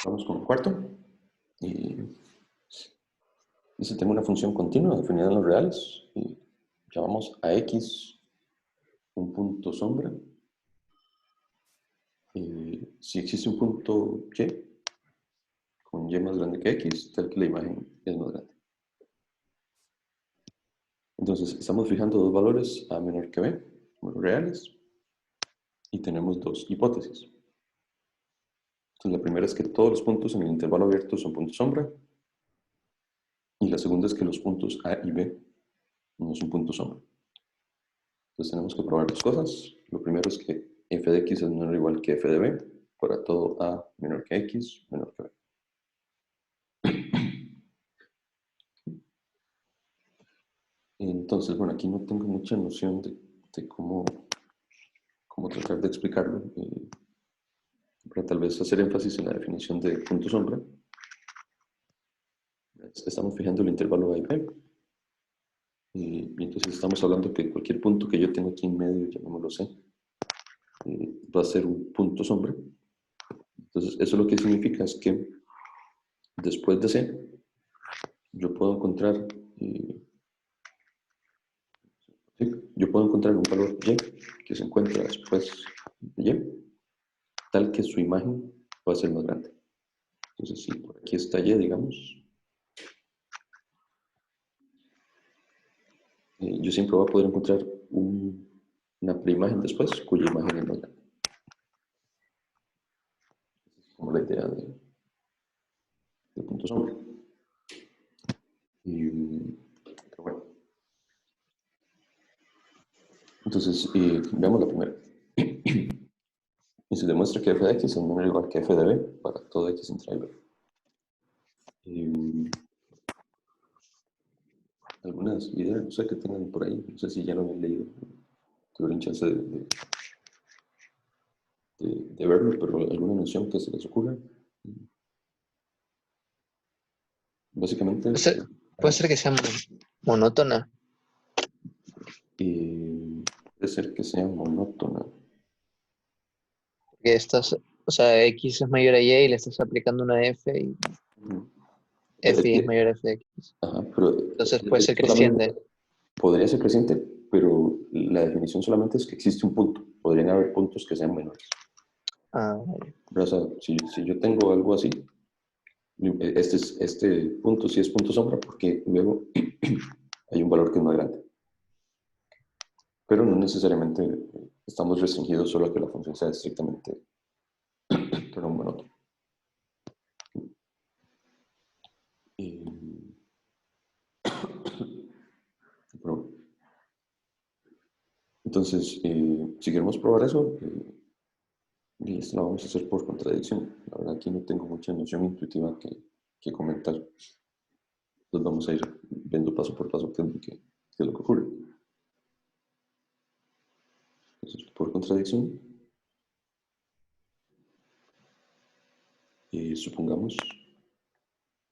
Vamos con el cuarto. Y dice, tengo una función continua definida en los reales. Y llamamos a x un punto sombra. Y si existe un punto y con y más grande que x, tal que la imagen es más grande. Entonces, estamos fijando dos valores a menor que b, como los reales, y tenemos dos hipótesis. Entonces, la primera es que todos los puntos en el intervalo abierto son puntos sombra, y la segunda es que los puntos a y b no son puntos sombra. Entonces, tenemos que probar dos cosas. Lo primero es que f de x es menor o igual que f de b, para todo a menor que x, menor que b. Entonces, bueno, aquí no tengo mucha noción de cómo tratar de explicarlo, para tal vez hacer énfasis en la definición de punto sombra. Estamos fijando el intervalo a y b, y entonces estamos hablando que cualquier punto que yo tenga aquí en medio, llamémoslo c, va a ser un punto sombra. Entonces, eso lo que significa es que después de c, yo puedo encontrar un valor y que se encuentra después de y, tal que su imagen va a ser más grande. Entonces, si por aquí está y, digamos, yo siempre voy a poder encontrar una preimagen después cuya imagen es más grande. Es como la idea de punto sombra. Pero bueno. Entonces, veamos la primera. Y se demuestra que f de x es menor o igual que f de b para todo x entre a y b. Algunas ideas, no sé qué tengan por ahí, no sé si ya lo habían leído, tuvieron chance de verlo, pero alguna noción que se les ocurra. Básicamente, Puede ser que sea monótona. puede ser que sea monótona. Porque o sea, X es mayor a Y le estás aplicando una F y Es F es que, mayor a F de X. ajá, pero Entonces puede ser solamente creciente. podría ser creciente, pero la definición solamente es que existe un punto. Podrían haber puntos que sean menores. Ah, Pero, o sea, si yo tengo algo así, este punto sí es punto sombra porque luego hay un valor que es más grande. Pero no necesariamente estamos restringidos solo a que la función sea estrictamente un monótono. Pero, entonces, si queremos probar eso, y esto lo vamos a hacer por contradicción. La verdad, aquí no tengo mucha noción intuitiva que comentar. Entonces vamos a ir viendo paso por paso qué es lo que ocurre. Entonces, por contradicción, supongamos,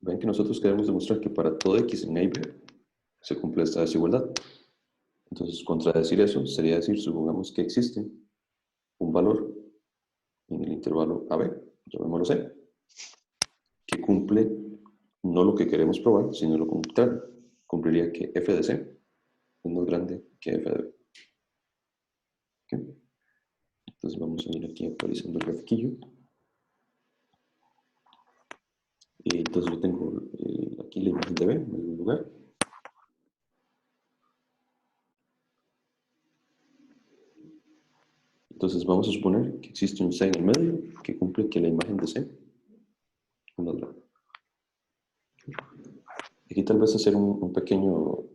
ven que nosotros queremos demostrar que para todo x en a y b se cumple esta desigualdad. Entonces, contradecir eso sería decir, supongamos que existe un valor en el intervalo AB, llamémoslo C, que cumple no lo que queremos probar, sino lo contrario. Cumpliría que f de C es más grande que f de B. ¿Okay? Entonces vamos a ir aquí actualizando el grafiquillo. Y entonces yo tengo aquí la imagen de B en algún lugar. Entonces vamos a suponer que existe un C en el medio que cumple que la imagen de C es más grande. Aquí tal vez hacer un pequeño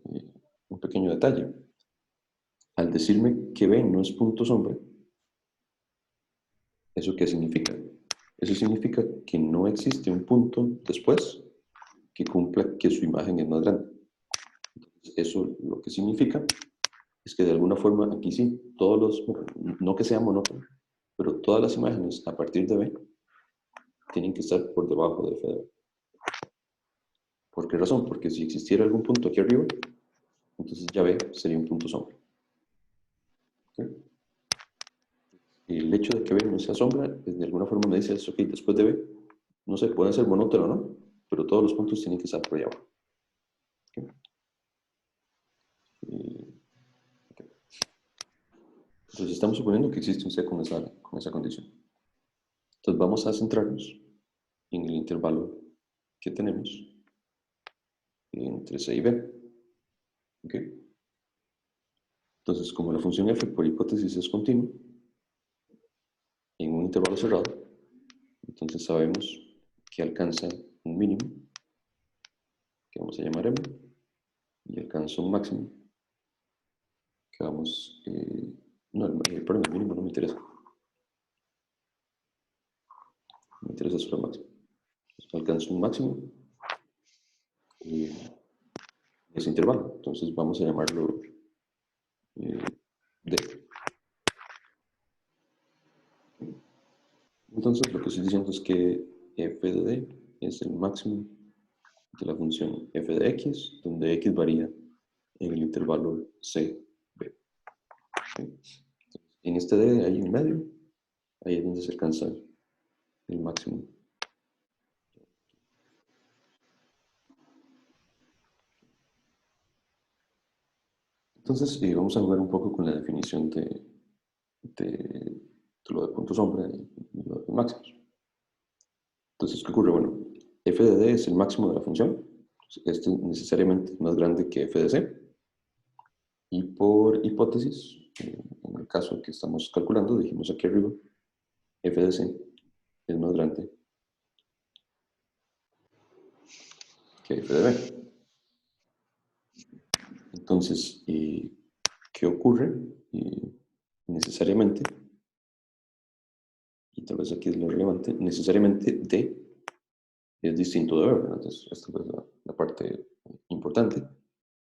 detalle. Al decirme que B no es punto sombra, ¿eso qué significa? Eso significa que no existe un punto después que cumpla que su imagen es más grande. Entonces, eso lo que significa es que de alguna forma aquí sí, no que sea monótono, pero todas las imágenes a partir de B tienen que estar por debajo de f de B. ¿Por qué razón? Porque si existiera algún punto aquí arriba, entonces ya B sería un punto sombra. ¿Okay? Y el hecho de que B no sea sombra, de alguna forma me dice, ok, después de B No sé, pueden ser monótono, ¿no? Pero todos los puntos tienen que estar por allá abajo. ¿Ok? Ok. Entonces estamos suponiendo que existe un C con esa condición. Entonces vamos a centrarnos en el intervalo que tenemos entre C y B. ¿Ok? Entonces, como la función f por hipótesis es continua en un intervalo cerrado, entonces sabemos que alcanza un mínimo, que vamos a llamar m, y alcanza un máximo, que vamos... no, perdón, el mínimo no me interesa. Me interesa solo el máximo. Alcanza un máximo en ese intervalo. Entonces vamos a llamarlo d. Entonces lo que estoy diciendo es que f de d es el máximo de la función f de x, donde x varía en el intervalo c, b. ¿Okay? En este d ahí en medio, ahí es donde se alcanza el máximo. Entonces vamos a jugar un poco con la definición de lo de punto sombra y lo de máximos. Entonces, ¿qué ocurre? Bueno, f de d es el máximo de la función. Este necesariamente es más grande que f de c. Y por hipótesis, en el caso que estamos calculando, dijimos aquí arriba, f de c es más grande que f de b. Entonces, ¿qué ocurre? Necesariamente, y tal vez aquí es lo relevante, necesariamente d es distinto de b, ¿verdad? Entonces, esta es la parte importante,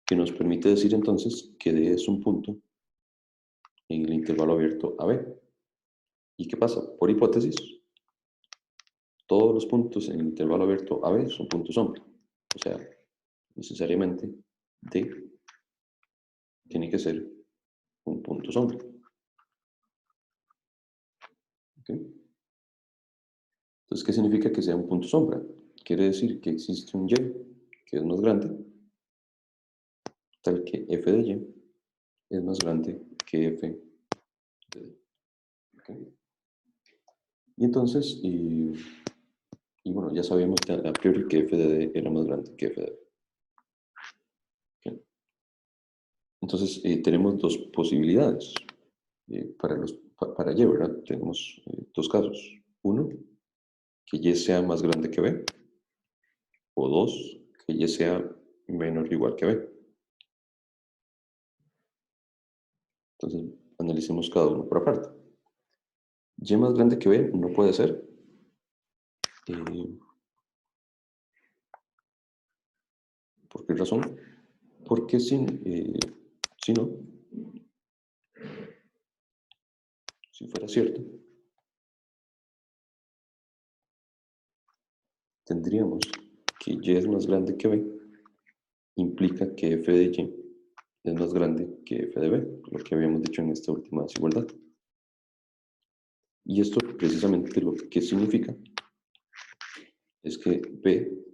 que nos permite decir entonces que d es un punto en el intervalo abierto AB. ¿Y qué pasa? Por hipótesis, todos los puntos en el intervalo abierto AB son puntos sombra. O sea, necesariamente D tiene que ser un punto sombra. ¿Okay? Entonces, ¿qué significa que sea un punto sombra? Quiere decir que existe un Y que es más grande, tal que f de Y es más grande que f de D. ¿Okay? Y entonces, bueno, ya sabíamos que a priori que f de D era más grande que f de B. ¿Okay? Entonces, tenemos dos posibilidades para Y, ¿verdad? Tenemos dos casos. Uno, que Y sea más grande que B. O dos, que Y sea menor o igual que B. Entonces, analicemos cada uno por aparte. Y más grande que B no puede ser. ¿Por qué razón? Porque si no, si fuera cierto, tendríamos que Y es más grande que B, implica que f de Y es más grande que f de B, lo que habíamos dicho en esta última desigualdad. Y esto precisamente lo que significa es que B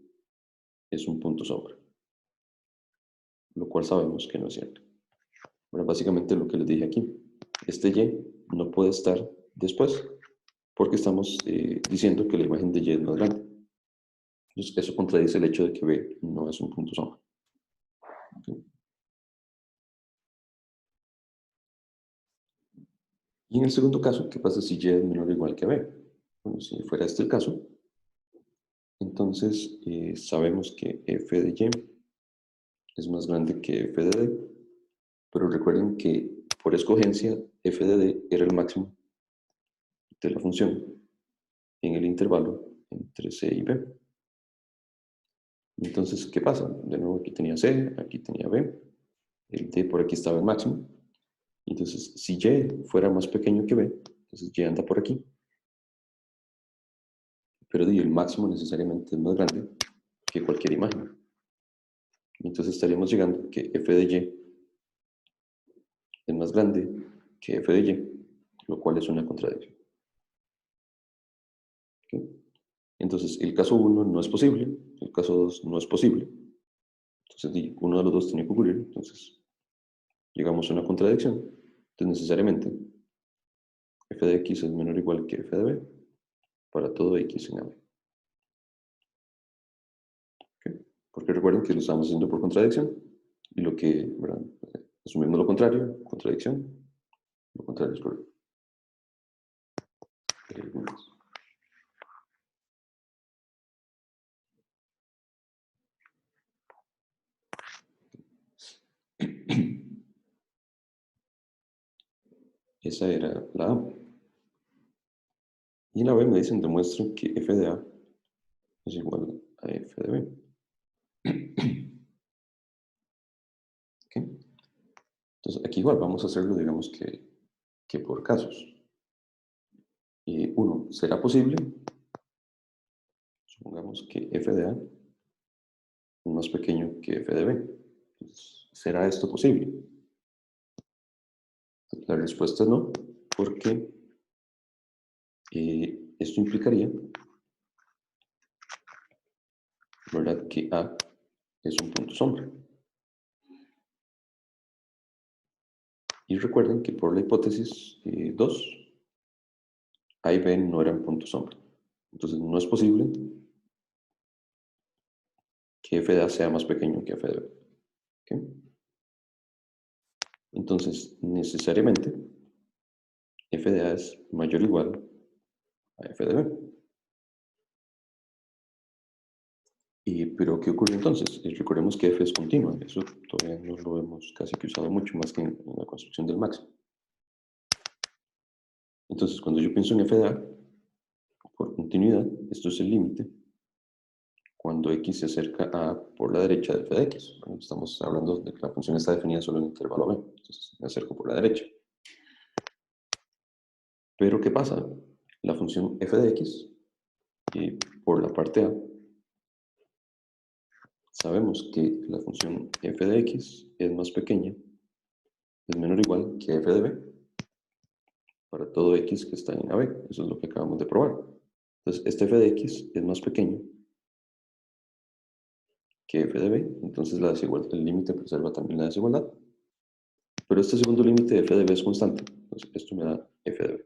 es un punto sombra, lo cual sabemos que no es cierto. Bueno, básicamente lo que les dije aquí, este Y no puede estar después, porque estamos diciendo que la imagen de Y es más grande. Entonces, eso contradice el hecho de que B no es un punto sombra. ¿Okay? Y en el segundo caso, ¿qué pasa si Y es menor o igual que B? Bueno, si fuera este el caso, entonces sabemos que f de Y es más grande que f de D, pero recuerden que por escogencia f de D era el máximo de la función en el intervalo entre C y B. Entonces, ¿qué pasa? De nuevo, aquí tenía C, aquí tenía B, el D por aquí estaba en máximo. Entonces, si Y fuera más pequeño que B, entonces Y anda por aquí. Pero el máximo necesariamente es más grande que cualquier imagen. Entonces estaríamos llegando a que f de Y es más grande que f de Y, lo cual es una contradicción. ¿Okay? Entonces, el caso 1 no es posible, el caso 2 no es posible. Entonces, uno de los dos tiene que ocurrir. Entonces, llegamos a una contradicción. Entonces, necesariamente, f de x es menor o igual que f de b para todo x en AB. ¿Okay? Porque recuerden que lo estamos haciendo por contradicción. Y lo que, ¿verdad? Asumiendo lo contrario, contradicción, lo contrario es correcto. Esa era la A. Y en la B me dicen, demuestren que f de A es igual a f de B. ¿Okay? Entonces, aquí igual vamos a hacerlo, digamos que por casos. Uno, ¿será posible? Supongamos que f de A es más pequeño que f de B. Entonces, ¿será esto posible? La respuesta es no, porque esto implicaría, ¿verdad?, que A es un punto sombra. Y recuerden que por la hipótesis 2, A y B no eran puntos sombra. Entonces no es posible que f de A sea más pequeño que f de B. ¿Okay? Entonces, necesariamente, f de A es mayor o igual a f de B. Pero, ¿qué ocurre entonces? Recordemos que f es continua. Eso todavía no lo hemos casi que usado mucho, más que en la construcción del máximo. Entonces, cuando yo pienso en f de A, por continuidad, esto es el límite cuando x se acerca a por la derecha de f de x. Bueno, estamos hablando de que la función está definida solo en el intervalo b. Entonces, me acerco por la derecha. Pero, ¿qué pasa? La función f de x, por la parte a, sabemos que la función f de x es más pequeña, es menor o igual que f de b para todo x que está en AB. Eso es lo que acabamos de probar. Entonces, este f de x es más pequeño que f de b, entonces la desigualdad, el límite preserva también la desigualdad. Pero este segundo límite de f de b es constante. Entonces, esto me da f de b.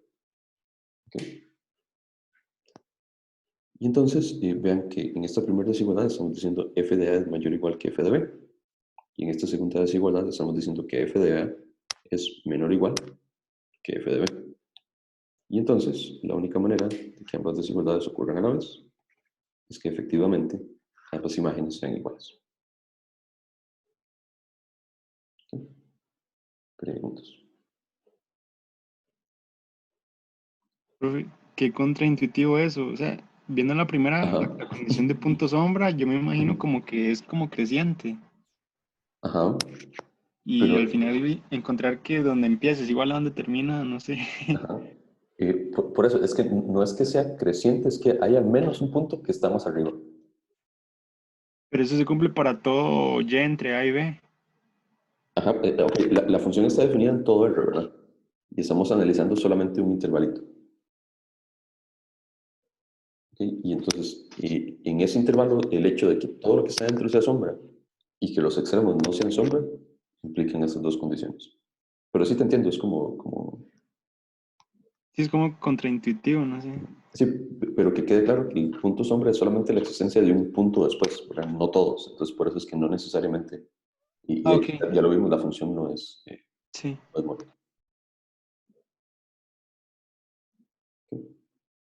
¿Okay? Y entonces, vean que en esta primera desigualdad estamos diciendo f de a es mayor o igual que f de b. Y en esta segunda desigualdad estamos diciendo que f de a es menor o igual que f de b. Y entonces, la única manera de que ambas desigualdades ocurran a la vez es que efectivamente ambas imágenes sean iguales. ¿Okay? Preguntas. Profe, qué contraintuitivo eso. O sea, viendo la primera, Ajá. la condición de punto sombra, yo me imagino como que es como creciente. Ajá. Y al Pero, final encontrar que donde empieza es igual a donde termina, no sé. ajá. Por eso, es que no es que sea creciente, es que hay al menos un punto que está más arriba. Pero eso se cumple para todo y entre A y B. Ajá. Ok, la función está definida en todo R, ¿verdad? Y estamos analizando solamente un intervalito. ¿Okay? Y entonces, en ese intervalo, el hecho de que todo lo que está dentro sea sombra y que los extremos no sean sombra, implican esas dos condiciones. Pero sí te entiendo, es como Sí, es como contraintuitivo, no sé. sí, pero que quede claro que el punto sombra es solamente la existencia de un punto después, ¿verdad? No todos. Entonces, por eso es que no necesariamente, y Ah, de ok. hecho ya lo vimos, la función no es, Sí. no es móvil.